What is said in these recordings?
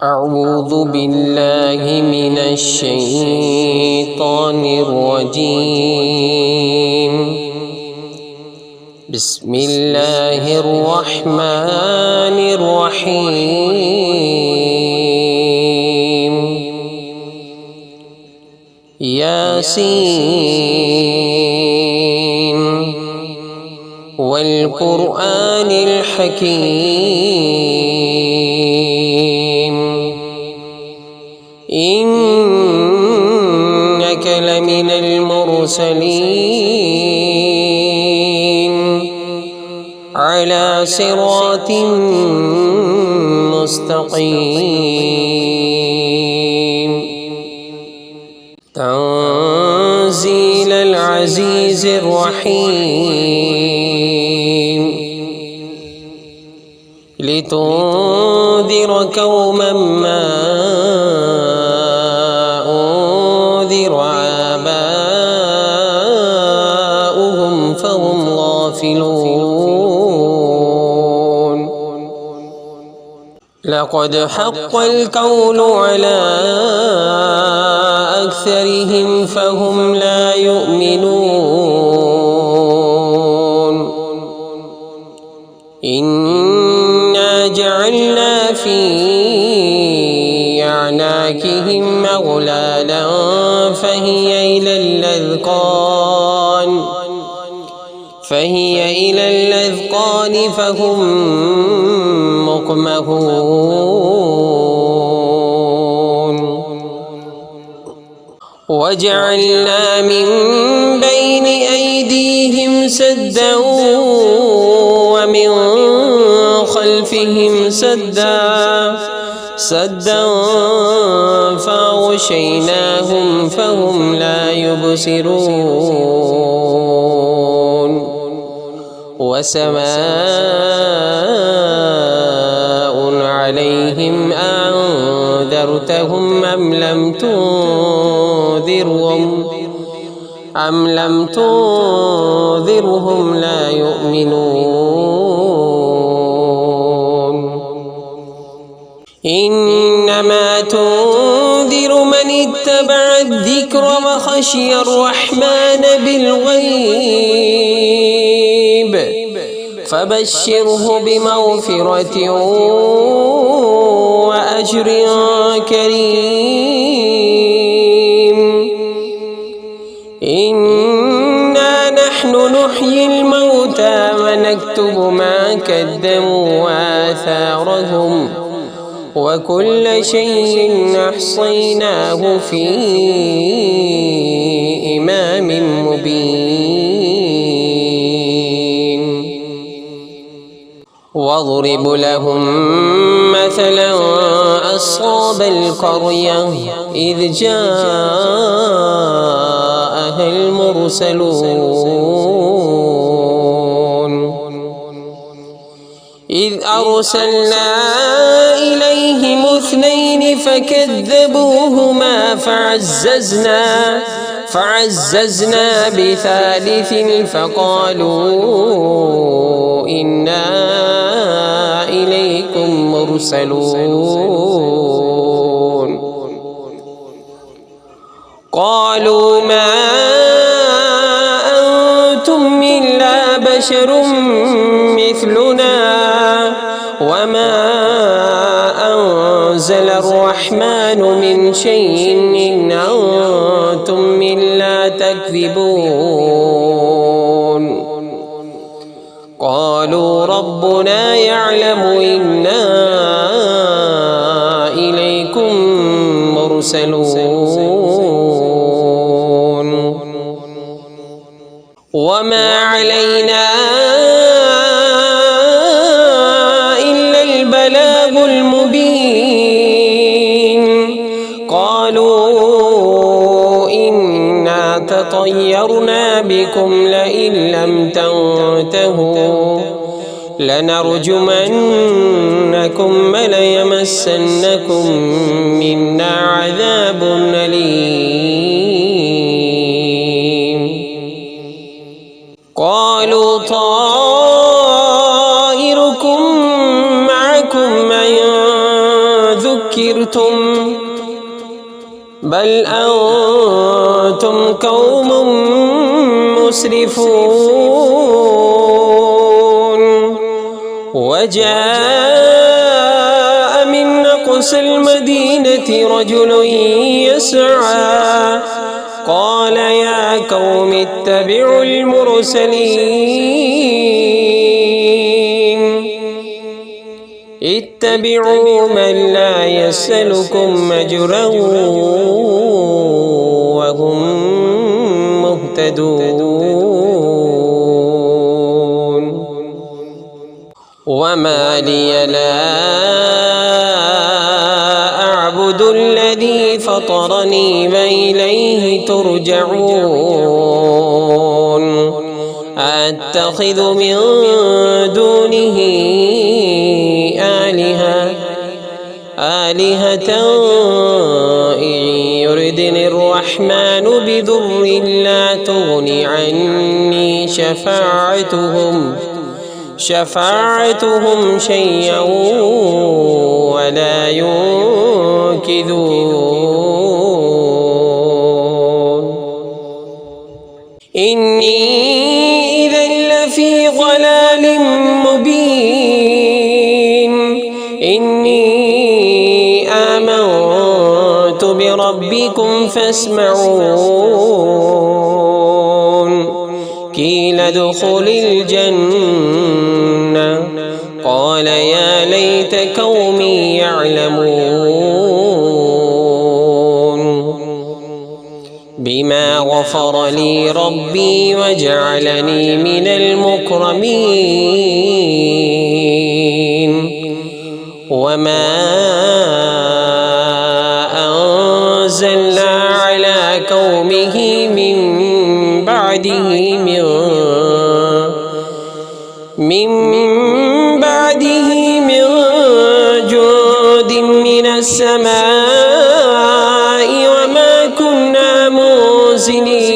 أعوذ بالله من الشيطان الرجيم. بسم الله الرحمن الرحيم. ياسين والقرآن الحكيم إنك لمن المرسلين على صراط مستقيم. تنزيل العزيز الرحيم. لتنذر قوما ما أنذر آباؤهم فهم غافلون. لقد حق القول على أكثرهم فهم لا يؤمنون. إنا جعلنا في أعناقهم أغلالا فهي إلى الأذقان فهم مقمحون. وجعلنا من بين أيديهم سدا ومن خلفهم سدا فأغشيناهم فهم لا يبصرون. وسواء عليهم أنذرتهم أم لم تنذرهم لا يؤمنون. إنما تنذر من اتبع الذكر وخشي الرحمن بالغيب فبشره بمغفرة وأجر كريم. إنا نحن نحيي الموتى ونكتب ما قدموا وآثارهم وكل شيء أحصيناه في إمام مبين. واضرب لهم مثلا أصحاب القرية إذ جاءها المرسلون إذ أرسلنا إليهم 2 فكذبوهما فعززنا ب3 فقالوا إنا إليكم مرسلون. قالوا ما أنتم إلا بشر مثلنا وما أنزل الرحمن من شيء إن أنتم إلا تكذبون. قالوا ربنا يعلم إنا إليكم مرسلون وما علينا إلا البلاغ المبين. قالوا إنا تطيرنا بكم لئن لم تنتهوا لنرجمنكم وليمسنكم منا عذاب أليم. قالوا طائركم معكم أن ذكر ذكرتم بل أنتم قوم مسرفون. وجاء من أقصى المدينة رجل يسعى قال يا قوم اتبعوا المرسلين اتبعوا من لا يسألكم أجرا وهم مهتدون. وما لي لا أعبد الذي فطرني وإليه ترجعون. أتخذ من دونه آلهة إن يردني الرحمن بضر لا تغن عني شفاعتهم شيئا ولا ينقذون. إني إذا لفي ضلال مبين. إني آمنت بربكم فاسمعون. قيل ادخل الجنة قال يا ليت قومي يعلمون بما غفر لي ربي وجعلني من المكرمين. وما أنزلنا على قومه من بعده من جود من السماء وما كنا منزلين.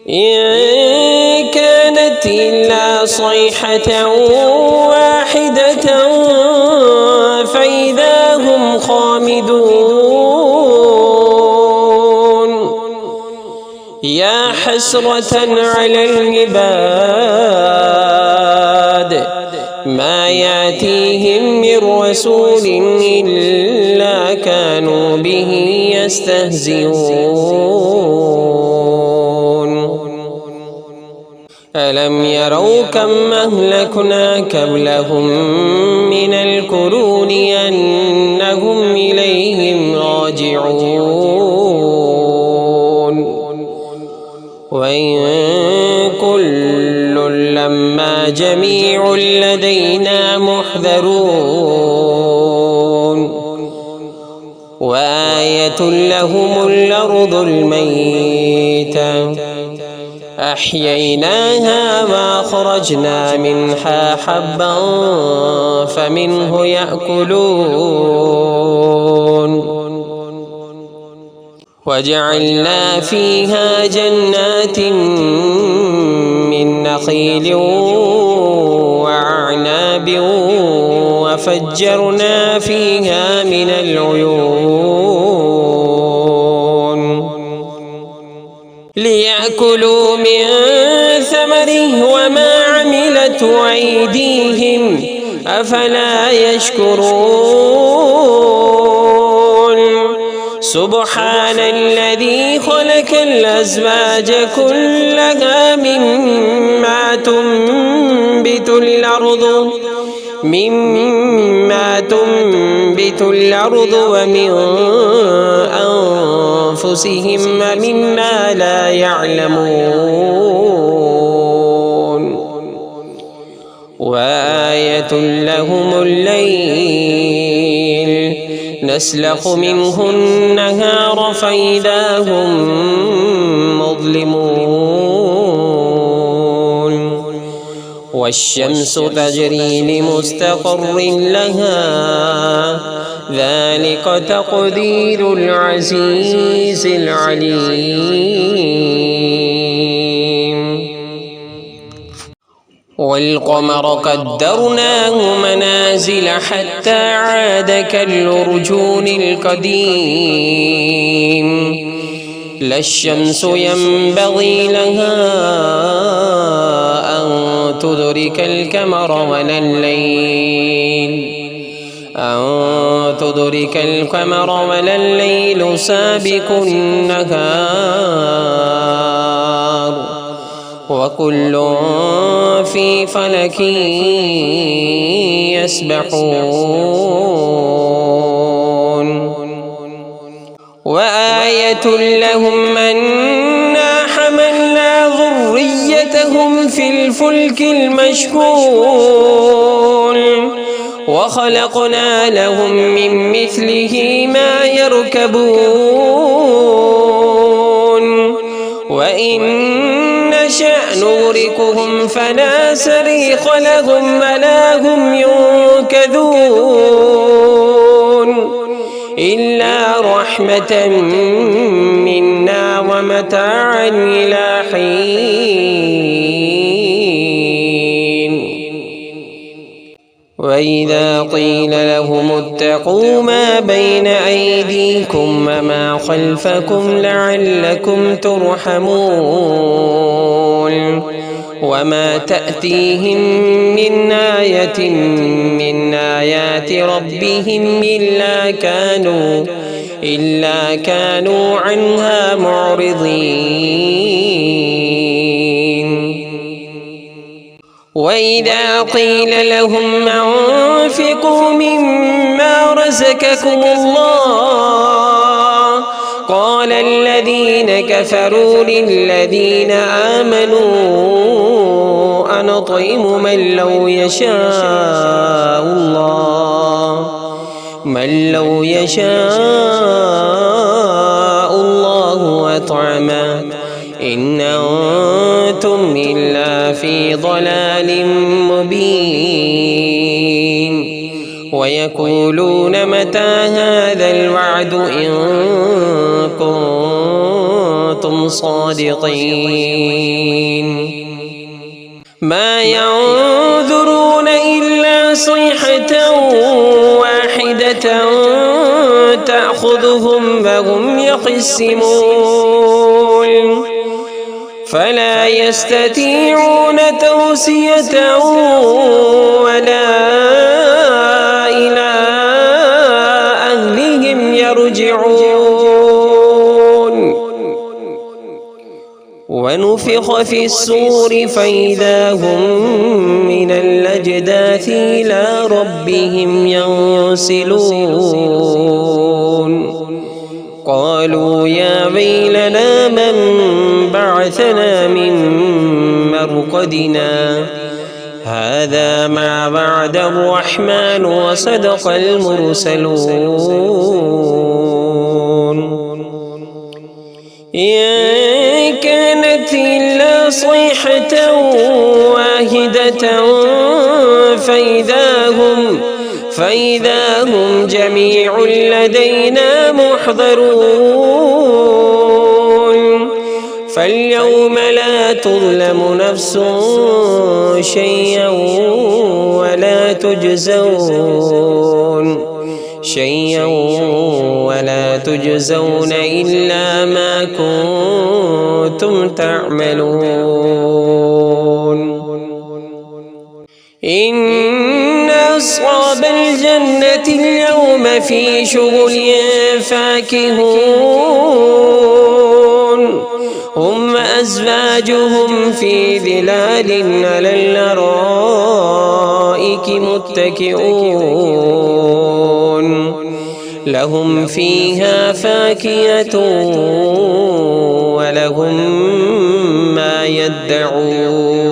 إن كانت إلا صيحة واحدة فإذا هم خامدون. يا حسرة على العباد ما يأتيهم من رسول إلا كانوا به يستهزئون. ألم يروا كم أهلكنا قبلهم من القرون أنهم إليهم راجعون. وإن كل لما جميع لدينا محذرون. وآية لهم الأرض الميتة أحييناها وأخرجنا منها حبا فمنه يأكلون. وجعلنا فيها جنات من نخيل وأعناب وفجرنا فيها من العيون ليأكلوا من ثمره وما عملته أيديهم أفلا يشكرون. سبحان الذي خلق الأزواج كلها مما تنبت الأرض ومن أنفسهم ومما لا يعلمون. وآية لهم الليل نسلخ منه النهار فإذا هم مظلمون. والشمس تجري لمستقر لها ذلك تقدير العزيز العليم. والقمر قدرناه منازل حتى عاد كالعرجون القديم لا الشمس ينبغي لها أن تدرك القمر ولا الليل سابق النهار وكل في فلك يسبحون وآية لهم أنا حملنا ذريتهم في الفلك المشحون وخلقنا لهم من مثله ما يركبون وإن نشأ نغرقهم فلا صريخ لهم ولا هم ينقذون إلا رحمة منا ومتاعا إلى حين وإذا قيل لهم اتقوا ما بين أيديكم وما خلفكم لعلكم ترحمون وما تأتيهم من آية من آيات ربهم إلا كانوا عنها معرضين وإذا قيل لهم أنفقوا مما رزقكم الله قال الذين كفروا للذين آمنوا أنطعم من لو يشاء الله أطعمه إن أنتم إلا في ضلال مبين ويقولون متى هذا الوعد إن كنتم صادقين ما ينظرون إلا صيحة واحدة تأخذهم وهم يخصمون فلا يستطيعون توصية ولا إلى أهلهم يرجعون ونفخ في الصور فإذا هم من الأجداث إلى ربهم ينسلون قالوا يا ويلنا من بعثنا من مرقدنا هذا ما وعد الرحمن وصدق المرسلون إن كانت إلا صيحة واحدة فإذا هم جميع لدينا محضرون فاليوم لا تظلم نفس شيئا ولا تجزون إلا ما كنتم تعملون إن أصحاب الجنة اليوم في شغل فاكهون هم وأزواجهم في ظلال على الأرائك متكئون لهم فيها فاكهة ولهم ما يدعون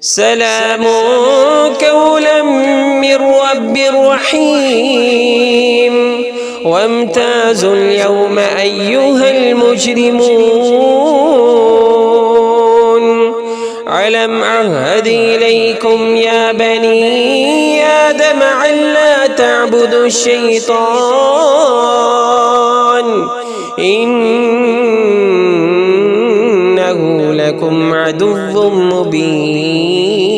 سلام قولا من رب رحيم وامتازوا اليوم أيها المجرمون ألم أعهد إليكم يا بني آدم ألا تعبدوا الشيطان إنه لكم عدو مبين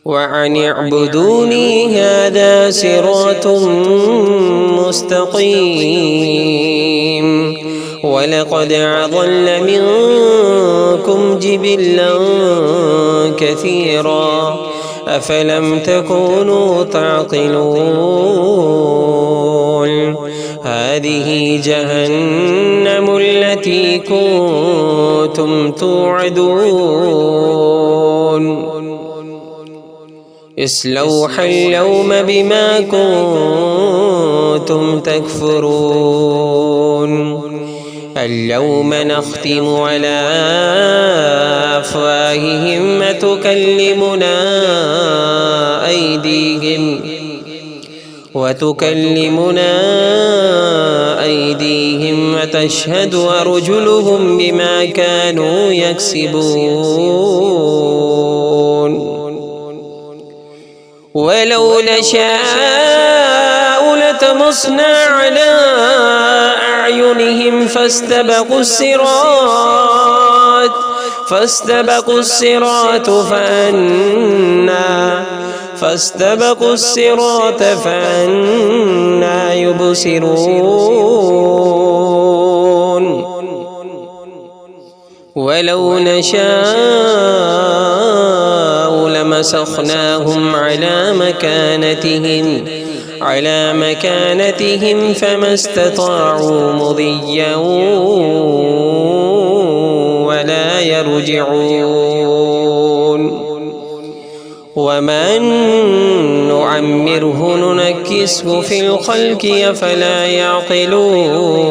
وأن اعبدوني هذا صراط مستقيم ولقد أضل منكم جبلا كثيرا أفلم تكونوا تعقلون هذه جهنم التي كنتم توعدون اصلوها اليوم بما كنتم تكفرون اليوم نختم على أفواههم وتكلمنا أيديهم وتشهد أرجلهم بما كانوا يكسبون ولو نشاء لطمسنا على أعينهم فاستبقوا الصراط فأنى يبصرون ولو نشاء لمسخناهم على مكانتهم فما استطاعوا مضيا ولا يرجعون ومن نعمره ننكسه في الخلق أفلا يعقلون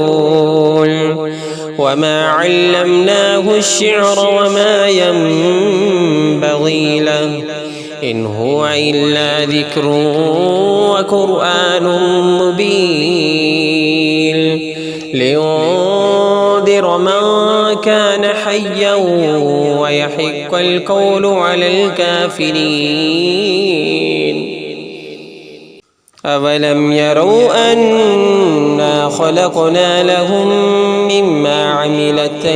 وما علمناه الشعر وما ينبغي له إن هو إلا ذكر وقرآن مبين لينذر من كان حيا ويحق القول على الكافرين أولم يروا أنا خلقنا لهم مما عملت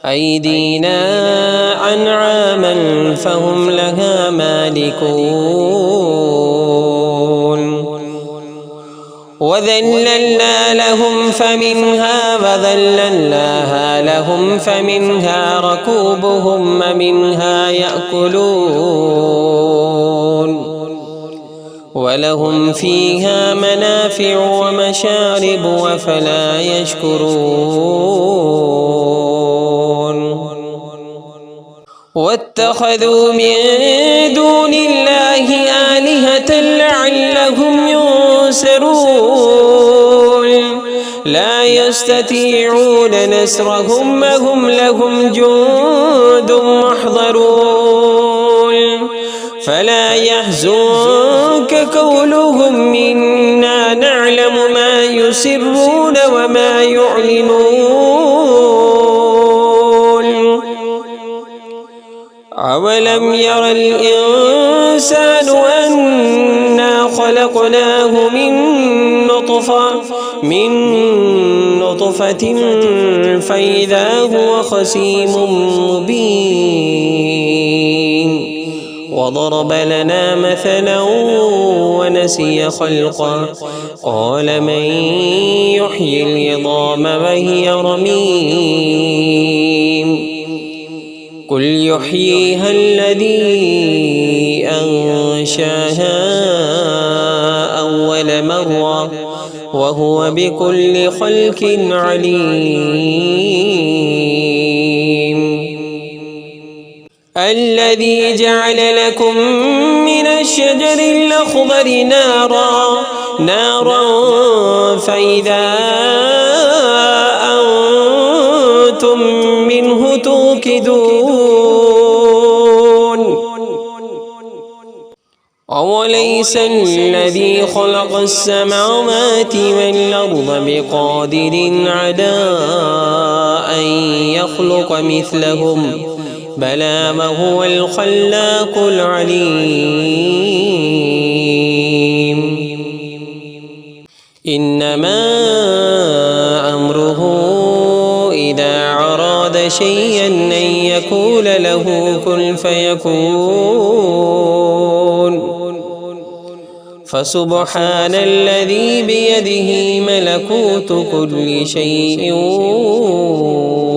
أيدينا أنعاما فهم لها مالكون وذللنا لهم فمنها ركوبهم ومنها يأكلون ولهم فيها منافع ومشارب وفلا يشكرون واتخذوا من دون الله آلهة لعلهم ينصرون لا يستطيعون نصرهم وهم لهم جند محضرون فلا يحزنك قولهم إنا نعلم ما يسرون وما يعلنون أولم ير الإنسان أنا خلقناه من نطفة فإذا هو خصيم مبين وضرب لنا مثلا ونسي خلقه قال من يحيي العظام وهي رميم قل يحييها الذي أنشاها أول مرة وهو بكل خلق عليم الذي جعل لكم من الشجر الأخضر نارا فإذا أنتم منه توقدون أوليس الذي خلق السماوات والأرض بقادر على أن يخلق مثلهم بلى وهو الخلاق العليم إنما أمره إذا أراد شيئا أن يقول له كن فيكون. فسبحان الذي بيده ملكوت كل شيء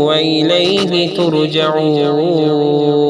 وإليه ترجعون.